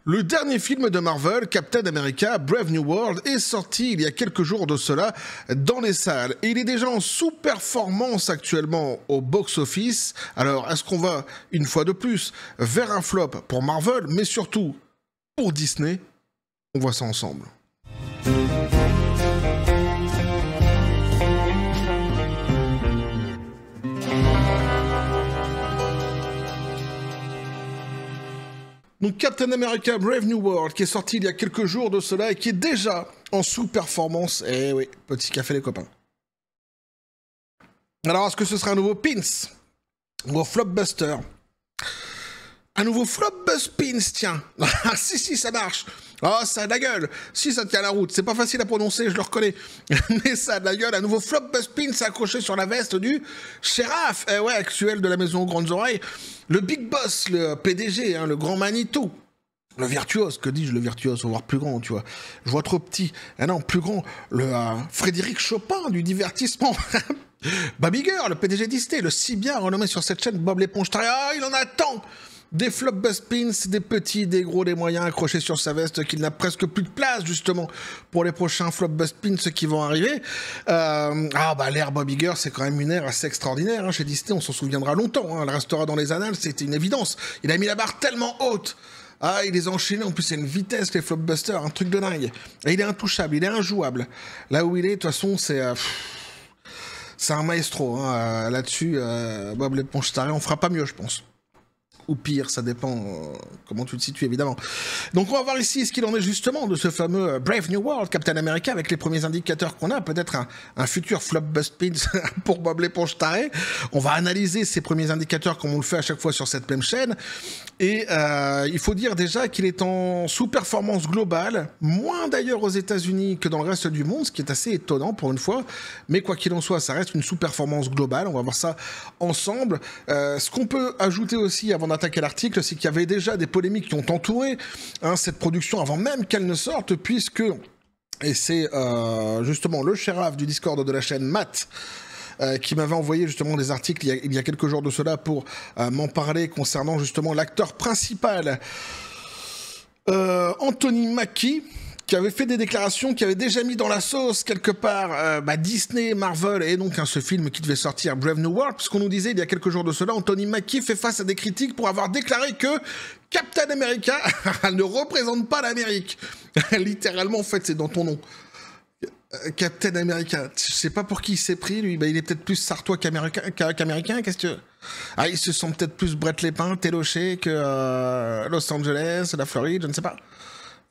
Le dernier film de Marvel, Captain America Brave New World, est sorti il y a quelques jours de cela dans les salles. Et il est déjà en sous-performance actuellement au box-office. Alors, est-ce qu'on va, une fois de plus, vers un flop pour Marvel, mais surtout pour Disney? On voit ça ensemble. Donc Captain America Brave New World qui est sorti il y a quelques jours de cela et qui est déjà en sous-performance. Eh oui, petit café les copains. Alors est-ce que ce sera un nouveau Pins? Un nouveau Flopbuster? Un nouveau Flopbuspins, tiens. Ah si, ça marche. Oh, ça a de la gueule. Si, ça tient la route. C'est pas facile à prononcer, je le reconnais. Mais ça a de la gueule. Un nouveau Flopbuspins accroché sur la veste du shérif, ouais, actuel de la maison aux grandes oreilles. Le Big Boss, le PDG, hein, le grand Manitou. Le virtuose, que dis-je, le virtuose, faut voir plus grand, tu vois. Je vois trop petit. Ah non, plus grand. Le Frédéric Chopin du divertissement. Baby Girl, le PDG Disney, le si bien renommé sur cette chaîne, Bob l'éponge tarienne. Ah, il en a tant! Des Flopbuspins, des petits, des gros, des moyens accrochés sur sa veste qu'il n'a presque plus de place justement pour les prochains Flopbuspins qui vont arriver. L'ère Bobby Girl, c'est quand même une ère assez extraordinaire hein, chez Disney, on s'en souviendra longtemps, hein, elle restera dans les annales, c'était une évidence. Il a mis la barre tellement haute. Ah, il les a enchaînés, en plus c'est une vitesse les Flopbusters, un truc de dingue. Et il est intouchable, il est injouable. Là où il est, de toute façon, c'est un maestro hein, là-dessus. Bob l'éponge tarée, on fera pas mieux, je pense. Ou pire, ça dépend comment tu te situes, évidemment. Donc on va voir ici ce qu'il en est justement de ce fameux Brave New World, Captain America, avec les premiers indicateurs qu'on a, peut-être un futur Flopbuspins pour Bob l'éponge tarée. On va analyser ces premiers indicateurs comme on le fait à chaque fois sur cette même chaîne. Et il faut dire déjà qu'il est en sous-performance globale, moins d'ailleurs aux États-Unis que dans le reste du monde, ce qui est assez étonnant pour une fois. Mais quoi qu'il en soit, ça reste une sous-performance globale. On va voir ça ensemble. Ce qu'on peut ajouter aussi avant d'attaquer l'article, c'est qu'il y avait déjà des polémiques qui ont entouré cette production avant même qu'elle ne sorte, puisque, et c'est justement le shérif du Discord de la chaîne Matt, qui m'avait envoyé justement des articles il y a quelques jours de cela pour m'en parler concernant justement l'acteur principal, Anthony Mackie, qui avait fait des déclarations, qui avait déjà mis dans la sauce quelque part Disney, Marvel et donc ce film qui devait sortir, Brave New World, puisqu'on nous disait il y a quelques jours de cela, Anthony Mackie fait face à des critiques pour avoir déclaré que Captain America ne représente pas l'Amérique. Littéralement, en fait, c'est dans ton nom. Captain America, je sais pas pour qui il s'est pris, lui, il est peut-être plus sartois qu'américain, qu'est-ce que... Ah, il se sent peut-être plus Brett Lépin, téloché que Los Angeles, la Floride, je ne sais pas.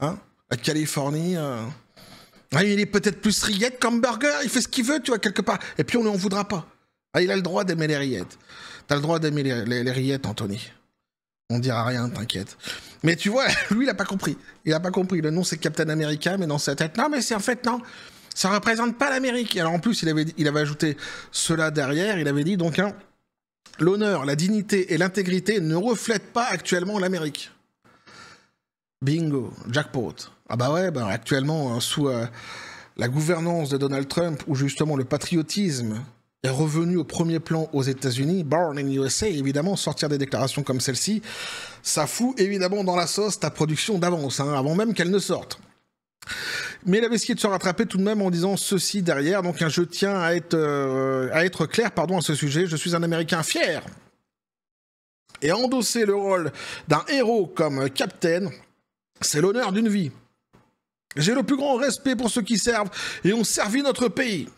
Hein? La Californie... Ah, il est peut-être plus rillette qu'hamburger, il fait ce qu'il veut, tu vois, quelque part. Et puis on ne en voudra pas. Ah, il a le droit d'aimer les rillettes. T'as le droit d'aimer les rillettes, Anthony. On dira rien, t'inquiète. Mais tu vois, lui, il a pas compris. Il a pas compris. Le nom, c'est Captain America, mais dans sa tête, non, mais c'est en fait, non. Ça représente pas l'Amérique. Alors en plus, il avait ajouté cela derrière. Il avait dit donc, l'honneur, la dignité et l'intégrité ne reflètent pas actuellement l'Amérique. Bingo, jackpot. Ah bah ouais, actuellement, sous la gouvernance de Donald Trump, où justement le patriotisme est revenu au premier plan aux États-Unis, Born in USA, évidemment, sortir des déclarations comme celle-ci, ça fout évidemment dans la sauce ta production d'avance, avant même qu'elle ne sorte. Mais il avait essayé de se rattraper tout de même en disant ceci derrière, donc je tiens à être clair à ce sujet, je suis un Américain fier. Et endosser le rôle d'un héros comme Captain, c'est l'honneur d'une vie. J'ai le plus grand respect pour ceux qui servent et ont servi notre pays.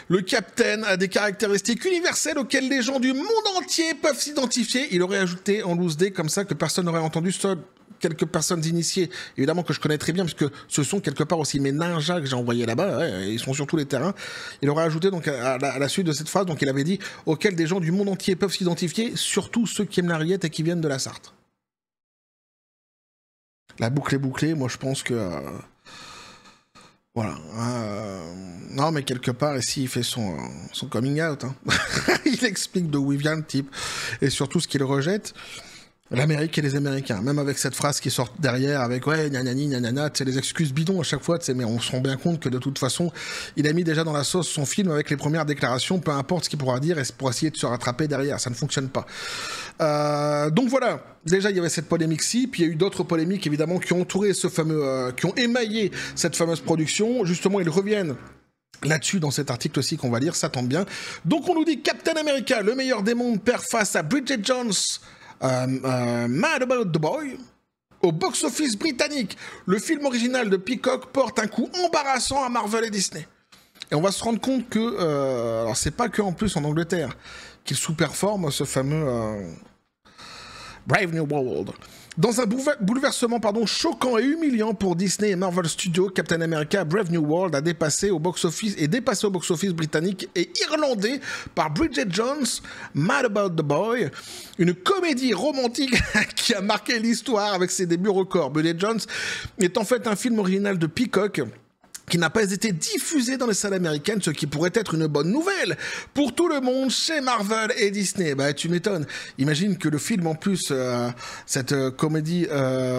Le Captain a des caractéristiques universelles auxquelles les gens du monde entier peuvent s'identifier. Il aurait ajouté en loose day comme ça que personne n'aurait entendu, seul quelques personnes initiées, évidemment que je connais très bien, puisque ce sont quelque part aussi mes ninjas que j'ai envoyés là-bas, ouais, ils sont sur tous les terrains. Il aurait ajouté donc à la suite de cette phrase, donc il avait dit auxquels des gens du monde entier peuvent s'identifier, surtout ceux qui aiment la rillette et qui viennent de la Sarthe. La boucle est bouclée, moi je pense que... Voilà. Non, mais quelque part, ici, il fait son coming out. Il explique d'où il vient, le type, et surtout ce qu'il rejette. L'Amérique et les Américains, même avec cette phrase qui sort derrière, avec ouais, nanani, nanana, c'est les excuses bidons à chaque fois, mais on se rend bien compte que de toute façon, il a mis déjà dans la sauce son film avec les premières déclarations, peu importe ce qu'il pourra dire, et pour essayer de se rattraper derrière, ça ne fonctionne pas. Donc voilà, déjà il y avait cette polémique-ci, puis il y a eu d'autres polémiques évidemment qui ont entouré ce fameux, qui ont émaillé cette fameuse production. Justement, ils reviennent là-dessus dans cet article aussi qu'on va lire, ça tombe bien. Donc on nous dit Captain America, le meilleur des mondes, perd face à Bridget Jones. Mad About the Boy. Au box-office britannique, le film original de Peacock porte un coup embarrassant à Marvel et Disney. Et on va se rendre compte que, alors c'est pas que en plus en Angleterre qu'il sous-performe ce fameux Brave New World. Dans un bouleversement choquant et humiliant pour Disney et Marvel Studios, Captain America Brave New World a dépassé au box-office britannique et irlandais par Bridget Jones, Mad About the Boy, une comédie romantique qui a marqué l'histoire avec ses débuts records. Bridget Jones est en fait un film original de Peacock qui n'a pas été diffusé dans les salles américaines, ce qui pourrait être une bonne nouvelle pour tout le monde chez Marvel et Disney. Bah, tu m'étonnes. Imagine que le film, en plus, cette comédie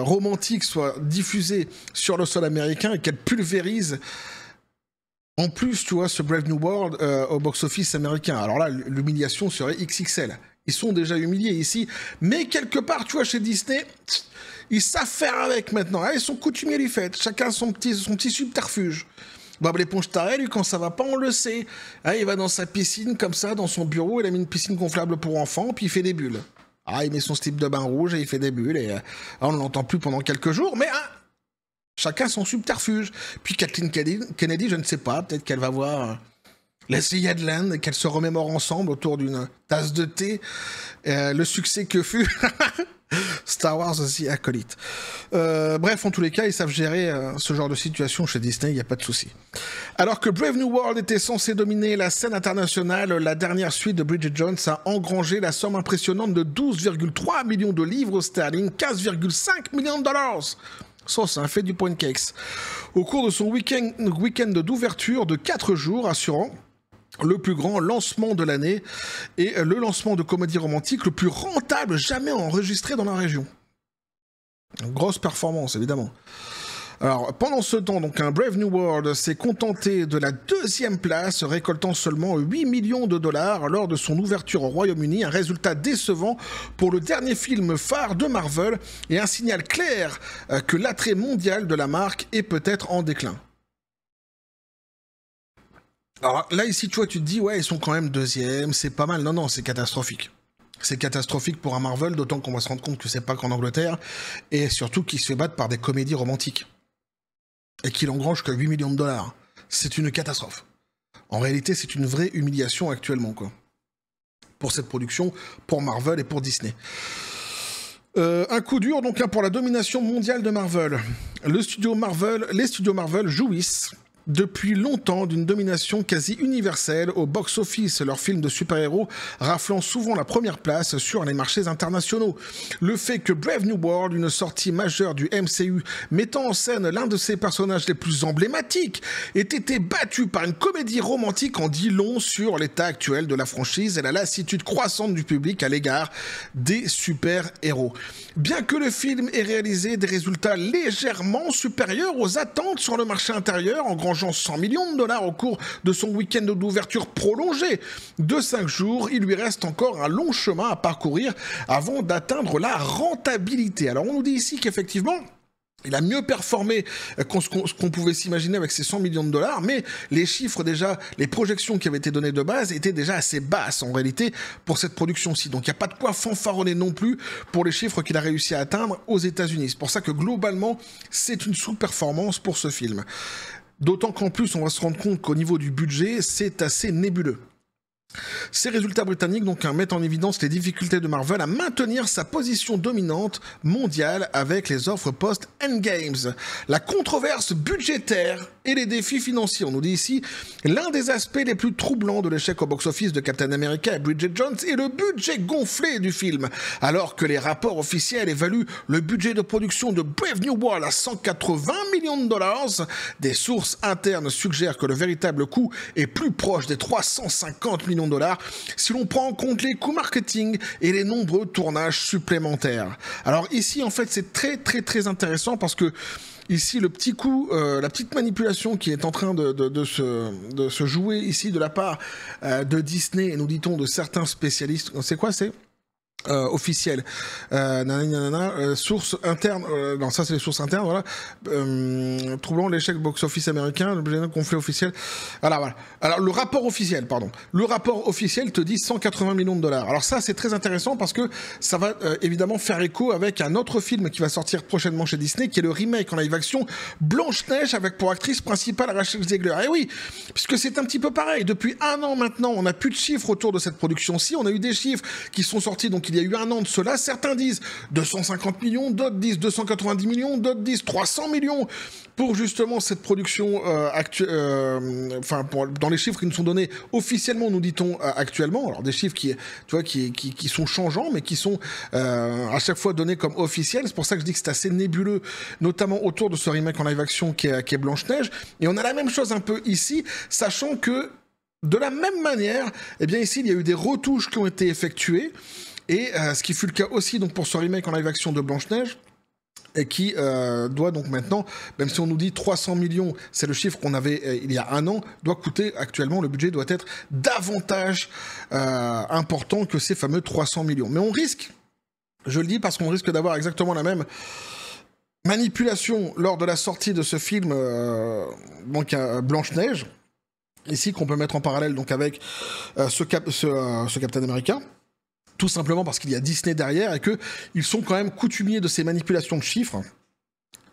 romantique soit diffusée sur le sol américain et qu'elle pulvérise en plus, tu vois, ce Brave New World au box-office américain. Alors là, l'humiliation serait XXL. Ils sont déjà humiliés ici, mais quelque part, tu vois, chez Disney, ils savent faire avec maintenant. Ils sont coutumiers du fait. Chacun son petit subterfuge. Bob l'éponge taré, lui, quand ça va pas, on le sait. Il va dans sa piscine, comme ça, dans son bureau. Il a mis une piscine gonflable pour enfants, puis il fait des bulles. Il met son slip de bain rouge et il fait des bulles. Et on ne l'entend plus pendant quelques jours, mais chacun son subterfuge. Puis Kathleen Kennedy, je ne sais pas, peut-être qu'elle va voir Leslie Headland et qu'elle se remémore ensemble autour d'une tasse de thé. Le succès que fut Star Wars aussi, acolyte. Bref, en tous les cas, ils savent gérer ce genre de situation chez Disney, il n'y a pas de souci. Alors que Brave New World était censé dominer la scène internationale, la dernière suite de Bridget Jones a engrangé la somme impressionnante de 12,3 millions de livres sterling, 15,5 millions de dollars. Ça, c'est un fait du point cakes. Au cours de son week-end d'ouverture de 4 jours, assurant le plus grand lancement de l'année et le lancement de comédie romantique le plus rentable jamais enregistré dans la région. Une grosse performance, évidemment. Alors, pendant ce temps, donc, un Brave New World s'est contenté de la 2e place, récoltant seulement 8 millions de dollars lors de son ouverture au Royaume-Uni, un résultat décevant pour le dernier film phare de Marvel et un signal clair que l'attrait mondial de la marque est peut-être en déclin. Alors là, ici, tu vois, tu te dis, ouais, ils sont quand même 2e, c'est pas mal. Non, c'est catastrophique. C'est catastrophique pour un Marvel, d'autant qu'on va se rendre compte que c'est pas qu'en Angleterre, et surtout qu'il se fait battre par des comédies romantiques. Et qu'il engrange que 8 millions de dollars. C'est une catastrophe. En réalité, c'est une vraie humiliation actuellement, quoi. Pour cette production, pour Marvel et pour Disney. Un coup dur, donc, pour la domination mondiale de Marvel. Les studios Marvel jouissent depuis longtemps d'une domination quasi universelle au box-office, leurs films de super-héros raflant souvent la première place sur les marchés internationaux. Le fait que Brave New World, une sortie majeure du MCU mettant en scène l'un de ses personnages les plus emblématiques, ait été battu par une comédie romantique en dit long sur l'état actuel de la franchise et la lassitude croissante du public à l'égard des super-héros. Bien que le film ait réalisé des résultats légèrement supérieurs aux attentes sur le marché intérieur, engrangeant 100 millions de dollars au cours de son week-end d'ouverture prolongé de 5 jours, il lui reste encore un long chemin à parcourir avant d'atteindre la rentabilité. Alors on nous dit ici qu'effectivement, il a mieux performé ce qu'on pouvait s'imaginer avec ses 100 millions de dollars, mais les chiffres déjà, les projections qui avaient été données de base étaient déjà assez basses en réalité pour cette production-ci. Donc il n'y a pas de quoi fanfaronner non plus pour les chiffres qu'il a réussi à atteindre aux États-Unis. C'est pour ça que globalement, c'est une sous-performance pour ce film. D'autant qu'en plus, on va se rendre compte qu'au niveau du budget, c'est assez nébuleux. Ces résultats britanniques mettent en évidence les difficultés de Marvel à maintenir sa position dominante mondiale avec les offres post-Endgames. La controverse budgétaire et les défis financiers. On nous dit ici, l'un des aspects les plus troublants de l'échec au box-office de Captain America et Bridget Jones est le budget gonflé du film. Alors que les rapports officiels évaluent le budget de production de Brave New World à 180 millions de dollars, des sources internes suggèrent que le véritable coût est plus proche des 350 millions de dollars si l'on prend en compte les coûts marketing et les nombreux tournages supplémentaires. Alors ici, en fait, c'est très intéressant parce que ici, le petit coup, la petite manipulation qui est en train de se jouer ici de la part de Disney, et nous dit-on de certains spécialistes, c'est quoi, c'est officiel, source interne, non ça c'est les sources internes, voilà, troublant l'échec box-office américain, le conflit officiel, voilà. Alors le rapport officiel te dit 180 millions de dollars. Alors ça c'est très intéressant parce que ça va évidemment faire écho avec un autre film qui va sortir prochainement chez Disney, qui est le remake en live action Blanche-Neige avec pour actrice principale Rachel Zegler. Et oui, puisque c'est un petit peu pareil, depuis un an maintenant, on n'a plus de chiffres autour de cette production-ci, on a eu des chiffres qui sont sortis donc il y a eu un an de cela, certains disent 250 millions, d'autres disent 290 millions, d'autres disent 300 millions pour justement cette production dans les chiffres qui nous sont donnés officiellement, nous dit-on actuellement, alors des chiffres qui sont changeants, mais qui sont à chaque fois donnés comme officiels, c'est pour ça que je dis que c'est assez nébuleux, notamment autour de ce remake en live action qui est Blanche-Neige, et on a la même chose un peu ici, sachant que de la même manière, eh bien ici il y a eu des retouches qui ont été effectuées, et ce qui fut le cas aussi donc, pour ce remake en live action de Blanche-Neige, et qui doit donc maintenant, même si on nous dit 300 millions, c'est le chiffre qu'on avait il y a un an, doit coûter actuellement, le budget doit être davantage important que ces fameux 300 millions. Mais on risque, je le dis parce qu'on risque d'avoir exactement la même manipulation lors de la sortie de ce film, donc Blanche-Neige, ici qu'on peut mettre en parallèle donc avec ce Captain America. Tout simplement parce qu'il y a Disney derrière et qu'ils sont quand même coutumiers de ces manipulations de chiffres.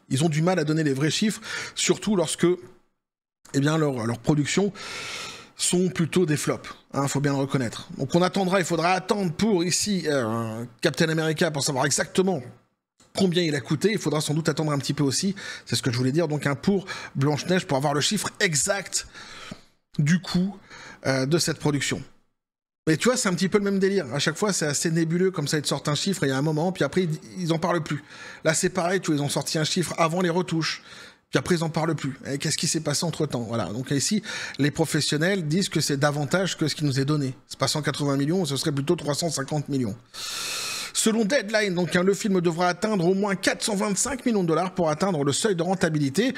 Ils ont du mal à donner les vrais chiffres, surtout lorsque leurs productions sont plutôt des flops. Faut bien le reconnaître. Donc il faudra attendre pour ici Captain America pour savoir exactement combien il a coûté. Il faudra sans doute attendre un petit peu aussi, c'est ce que je voulais dire, donc pour Blanche-Neige pour avoir le chiffre exact du coût de cette production. Mais tu vois, c'est un petit peu le même délire. À chaque fois, c'est assez nébuleux, comme ça, ils te sortent un chiffre, il y a un moment, puis après, ils en parlent plus. Là, c'est pareil, tu vois, ils ont sorti un chiffre avant les retouches, puis après, ils en parlent plus. Et qu'est-ce qui s'est passé entre-temps? Voilà. Donc ici, les professionnels disent que c'est davantage que ce qui nous est donné. C'est pas 180 millions, ce serait plutôt 350 millions. Selon Deadline, donc, le film devra atteindre au moins 425 millions de dollars pour atteindre le seuil de rentabilité,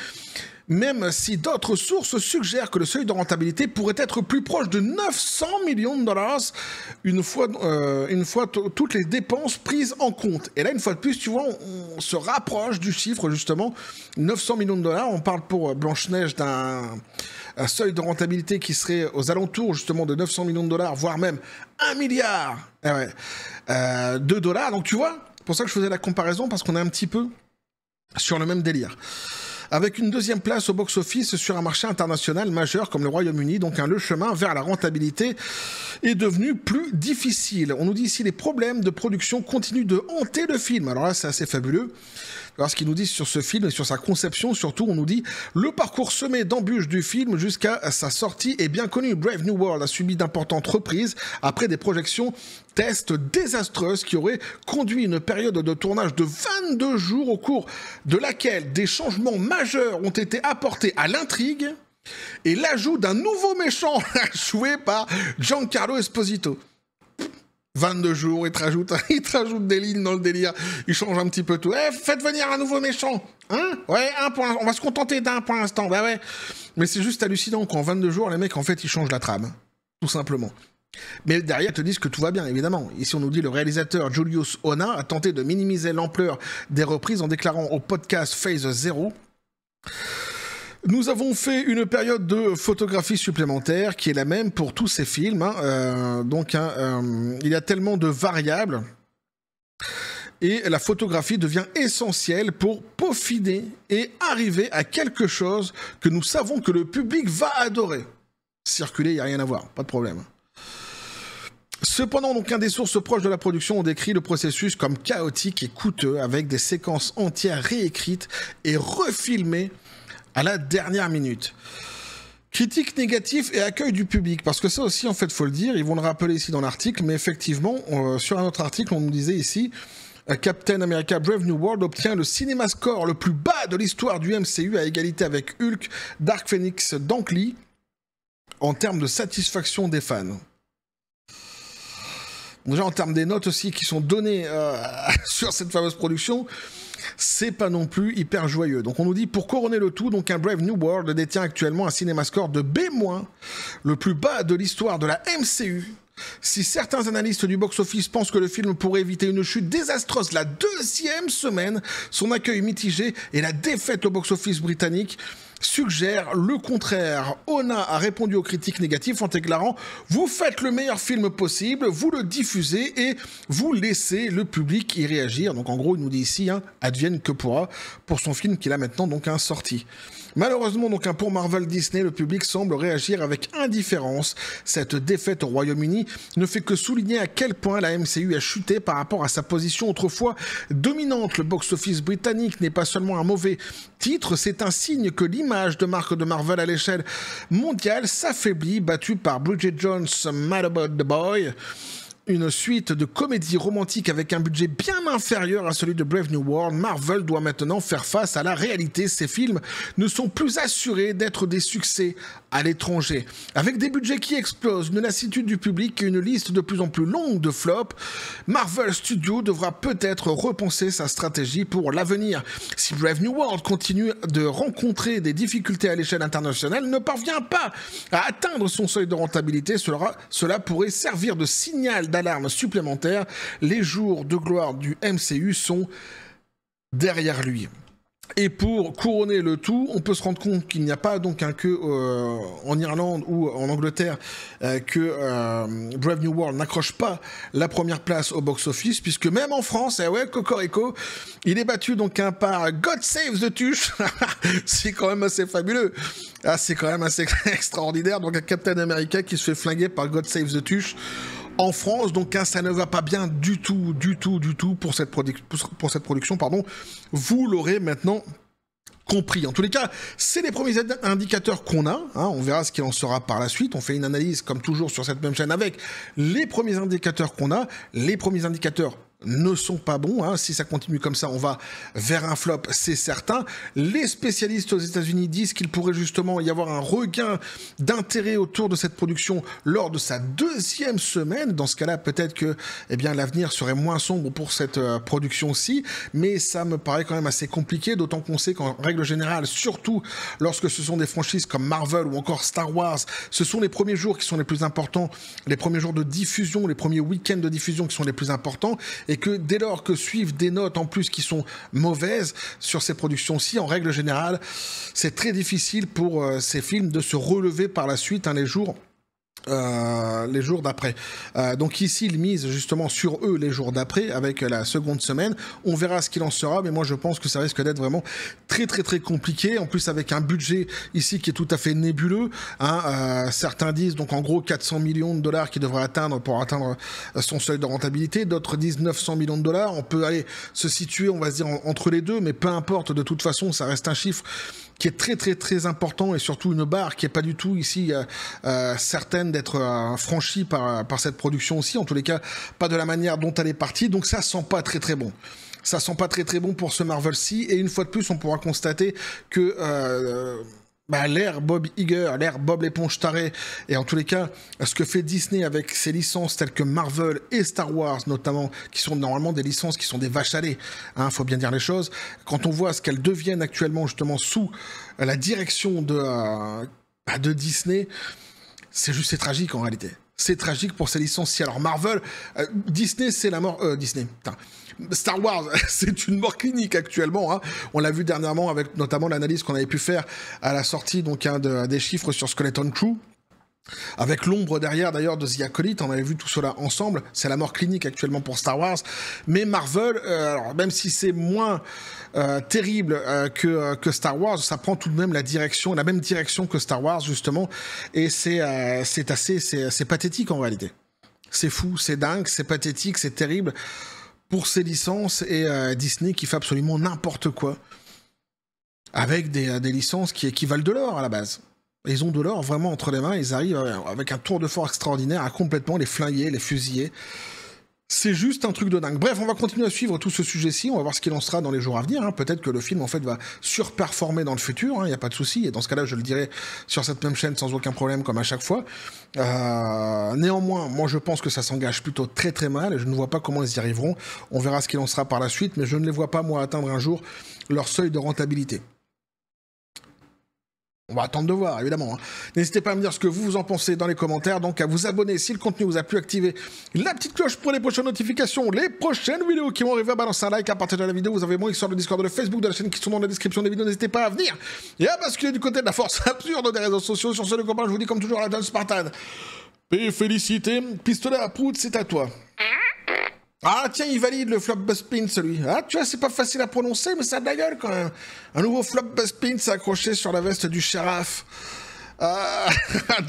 même si d'autres sources suggèrent que le seuil de rentabilité pourrait être plus proche de 900 millions de dollars une fois toutes les dépenses prises en compte. Et là, une fois de plus, tu vois, on se rapproche du chiffre, justement, 900 millions de dollars. On parle pour Blanche-Neige d'un seuil de rentabilité qui serait aux alentours, justement, de 900 millions de dollars, voire même 1 milliard de dollars. Donc, tu vois, c'est pour ça que je faisais la comparaison, parce qu'on est un petit peu sur le même délire. Avec une deuxième place au box-office sur un marché international majeur comme le Royaume-Uni, donc le chemin vers la rentabilité est devenu plus difficile. On nous dit ici les problèmes de production continuent de hanter le film. Alors là, c'est assez fabuleux. Alors, ce qu'ils nous disent sur ce film et sur sa conception, surtout, on nous dit le parcours semé d'embûches du film jusqu'à sa sortie est bien connu. Brave New World a subi d'importantes reprises après des projections tests désastreuses qui auraient conduit une période de tournage de 22 jours au cours de laquelle des changements majeurs ont été apportés à l'intrigue et l'ajout d'un nouveau méchant joué par Giancarlo Esposito. 22 jours, il te rajoute des lignes dans le délire, il change un petit peu tout. Faites venir un nouveau méchant, hein? Ouais, on va se contenter d'un pour l'instant, bah ouais. Mais c'est juste hallucinant qu'en 22 jours, les mecs, en fait, ils changent la trame, tout simplement. Mais derrière, ils te disent que tout va bien, évidemment. Ici, on nous dit le réalisateur Julius Onah a tenté de minimiser l'ampleur des reprises en déclarant au podcast Phase 0: nous avons fait une période de photographie supplémentaire qui est la même pour tous ces films. Il y a tellement de variables et la photographie devient essentielle pour peaufiner et arriver à quelque chose que nous savons que le public va adorer. Circuler, il n'y a rien à voir, pas de problème. Cependant, donc, des sources proches de la production ont décrit le processus comme chaotique et coûteux, avec des séquences entières réécrites et refilmées à la dernière minute. Critique négative et accueil du public, parce que ça aussi, en fait, faut le dire, ils vont le rappeler ici dans l'article, mais effectivement, sur un autre article, on nous disait ici, Captain America Brave New World obtient le cinéma score le plus bas de l'histoire du MCU à égalité avec Hulk, Dark Phoenix, Dank Lee, en termes de satisfaction des fans. Déjà, en termes des notes aussi qui sont données sur cette fameuse production, c'est pas non plus hyper joyeux. Donc on nous dit, pour couronner le tout, donc un Brave New World détient actuellement un cinéma score de B-, le plus bas de l'histoire de la MCU. Si certains analystes du box-office pensent que le film pourrait éviter une chute désastreuse la 2e semaine, son accueil mitigé et la défaite au box-office britannique suggèrent le contraire. Ona a répondu aux critiques négatives en déclarant « Vous faites le meilleur film possible, vous le diffusez et vous laissez le public y réagir. » Donc en gros, il nous dit ici, advienne que pourra, pour son film qu'il a maintenant donc sorti. Malheureusement, donc, pour Marvel Disney, le public semble réagir avec indifférence. Cette défaite au Royaume-Uni ne fait que souligner à quel point la MCU a chuté par rapport à sa position autrefois dominante. Le box-office britannique n'est pas seulement un mauvais titre, c'est un signe que l'image de marque de Marvel à l'échelle mondiale s'affaiblit, battue par Bridget Jones's Mad About the Boy. Une suite de comédies romantiques avec un budget bien inférieur à celui de Brave New World, Marvel doit maintenant faire face à la réalité. Ces films ne sont plus assurés d'être des succès à l'étranger. Avec des budgets qui explosent, une lassitude du public et une liste de plus en plus longue de flops, Marvel Studios devra peut-être repenser sa stratégie pour l'avenir. Si Brave New World continue de rencontrer des difficultés à l'échelle internationale, ne parvient pas à atteindre son seuil de rentabilité, cela pourrait servir de signal d'alarme supplémentaire. Les jours de gloire du MCU sont derrière lui. Et pour couronner le tout, on peut se rendre compte qu'il n'y a pas donc que en Irlande ou en Angleterre que Brave New World n'accroche pas la première place au box-office, puisque même en France, Cocorico, il est battu donc par God Save the Tuche. C'est quand même assez fabuleux. C'est quand même assez extraordinaire. Donc un Captain America qui se fait flinguer par God Save the Tuche en France, donc ça ne va pas bien du tout pour cette production, pardon. Vous l'aurez maintenant compris. En tous les cas, c'est les premiers indicateurs qu'on a. On verra ce qu'il en sera par la suite. On fait une analyse, comme toujours, sur cette même chaîne avec les premiers indicateurs qu'on a. Les premiers indicateurs ne sont pas bons. Si ça continue comme ça, on va vers un flop, c'est certain. Les spécialistes aux États-Unis disent qu'il pourrait justement y avoir un regain d'intérêt autour de cette production lors de sa 2e semaine. Dans ce cas-là, peut-être que l'avenir serait moins sombre pour cette production-ci, mais ça me paraît quand même assez compliqué, d'autant qu'on sait qu'en règle générale, surtout lorsque ce sont des franchises comme Marvel ou encore Star Wars, ce sont les premiers jours qui sont les plus importants, les premiers jours de diffusion, les premiers week-ends de diffusion qui sont les plus importants, et que dès lors que suivent des notes en plus qui sont mauvaises sur ces productions-ci, en règle générale, c'est très difficile pour ces films de se relever par la suite les jours d'après. Donc ici, il mise justement sur eux les jours d'après avec la seconde semaine. On verra ce qu'il en sera, mais moi je pense que ça risque d'être vraiment très compliqué. En plus avec un budget ici qui est tout à fait nébuleux. Certains disent donc en gros 400 millions de dollars qu'il devrait atteindre pour atteindre son seuil de rentabilité. D'autres disent 900 millions de dollars. On peut aller se situer, on va se dire, entre les deux, mais peu importe, de toute façon, ça reste un chiffre qui est très important, et surtout une barre qui est pas du tout ici certaine d'être franchie par cette production aussi, en tous les cas pas de la manière dont elle est partie, donc ça sent pas très bon. Ça sent pas très bon pour ce Marvel-ci, et une fois de plus on pourra constater que l'ère Bob Iger, l'ère Bob l'éponge tarée, et en tous les cas, ce que fait Disney avec ses licences telles que Marvel et Star Wars notamment, qui sont normalement des licences qui sont des vaches à lait, faut bien dire les choses, quand on voit ce qu'elles deviennent actuellement justement sous la direction de Disney, c'est tragique en réalité. C'est tragique pour ces licenciés. Alors Marvel, Disney, c'est la mort... Star Wars, c'est une mort clinique actuellement. On l'a vu dernièrement avec notamment l'analyse qu'on avait pu faire à la sortie donc des chiffres sur Skeleton Crew. Avec l'ombre derrière d'ailleurs de The Acolyte, on avait vu tout cela ensemble. C'est la mort clinique actuellement pour Star Wars. Mais Marvel, alors même si c'est moins terrible que Star Wars, ça prend tout de même la même direction que Star Wars justement. Et c'est pathétique en réalité. C'est fou, c'est dingue, c'est pathétique, c'est terrible pour ces licences, et Disney qui fait absolument n'importe quoi. avec des licences qui valent de l'or à la base. Ils ont de l'or vraiment entre les mains, ils arrivent avec un tour de force extraordinaire à complètement les flinguer, les fusiller. C'est juste un truc de dingue. Bref, on va continuer à suivre tout ce sujet-ci, on va voir ce qu'il en sera dans les jours à venir. Hein. Peut-être que le film, en fait, va surperformer dans le futur, il n'y a pas de souci. Et dans ce cas-là, je le dirai sur cette même chaîne sans aucun problème, comme à chaque fois. Néanmoins, moi, je pense que ça s'engage plutôt très très mal, et je ne vois pas comment ils y arriveront. On verra ce qu'il en sera par la suite, mais je ne les vois pas, moi, atteindre un jour leur seuil de rentabilité. On va attendre de voir, évidemment. Hein. N'hésitez pas à me dire ce que vous en pensez dans les commentaires, donc à vous abonner si le contenu vous a plu, activer la petite cloche pour les prochaines notifications, les prochaines vidéos qui vont arriver, balancer un like, à partager la vidéo, vous avez mon X sur le Discord, le Facebook de la chaîne qui sont dans la description des vidéos, n'hésitez pas à venir et à basculer du côté de la force absurde des réseaux sociaux. Sur ce, les copains, je vous dis comme toujours, la John Spartan. Et félicité, pistolet à prout, c'est à toi. Ah tiens, il valide le flop buzzpin celui. Ah tu vois, c'est pas facile à prononcer, mais ça a de la gueule quand même. Un nouveau flop buzzpin s'est accroché sur la veste du shérif. Ah,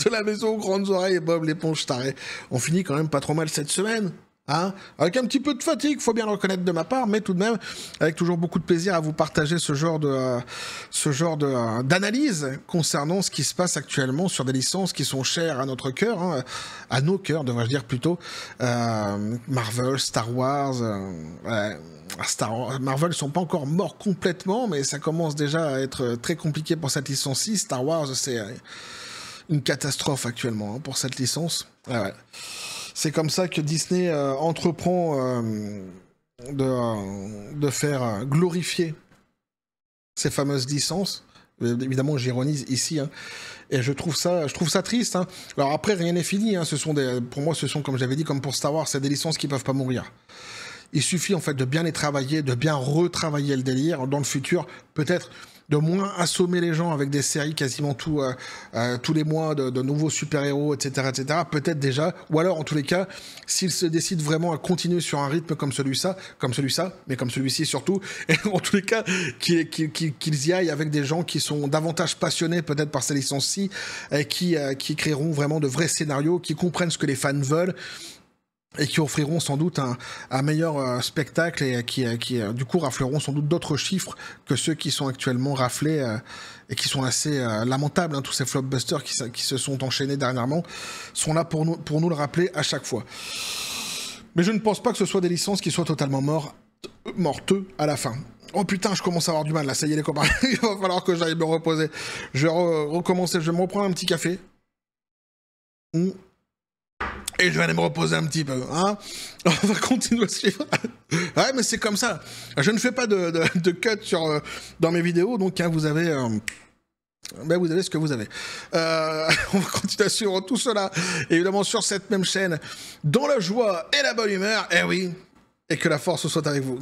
de la maison aux grandes oreilles, Bob l'éponge taré. On finit quand même pas trop mal cette semaine. Hein, avec un petit peu de fatigue, faut bien le reconnaître de ma part, mais tout de même avec toujours beaucoup de plaisir à vous partager ce genre d'analyse concernant ce qui se passe actuellement sur des licences qui sont chères à notre cœur, hein, à nos cœurs, devrais-je dire plutôt. Marvel, Star Wars. Marvel sont pas encore morts complètement, mais ça commence déjà à être très compliqué pour cette licence-ci. Star Wars, c'est une catastrophe actuellement hein, pour cette licence. Ouais. C'est comme ça que Disney entreprend de faire glorifier ces fameuses licences. Évidemment, j'ironise ici, hein. Et je trouve ça triste. Hein. Alors après, rien n'est fini. Hein. Pour moi, ce sont, comme j'avais dit, comme pour Star Wars, c'est des licences qui peuvent pas mourir. Il suffit en fait de bien les travailler, de bien retravailler le délire. Dans le futur, peut-être de moins assommer les gens avec des séries quasiment tous les mois de nouveaux super-héros, etc., etc. Peut-être déjà, ou alors en tous les cas, s'ils se décident vraiment à continuer sur un rythme comme celui-ci, mais comme celui-ci surtout, et en tous les cas, qu'ils y aillent avec des gens qui sont davantage passionnés peut-être par ces licences-ci, et qui créeront vraiment de vrais scénarios, qui comprennent ce que les fans veulent, et qui offriront sans doute un meilleur spectacle et qui du coup rafleront sans doute d'autres chiffres que ceux qui sont actuellement raflés et qui sont assez lamentables. Hein. Tous ces flopbusters qui se sont enchaînés dernièrement sont là pour nous le rappeler à chaque fois. Mais je ne pense pas que ce soit des licences qui soient totalement morteux à la fin. Oh putain, je commence à avoir du mal là, ça y est les copains, il va falloir que j'aille me reposer. Je vais recommencer, je vais me reprendre un petit café. Et je vais aller me reposer un petit peu, hein. On va continuer à suivre. Ouais, mais c'est comme ça. Je ne fais pas de cut dans mes vidéos, donc hein, vous avez ce que vous avez. On va continuer à suivre tout cela, évidemment, sur cette même chaîne, dans la joie et la bonne humeur. Eh oui, et que la force soit avec vous.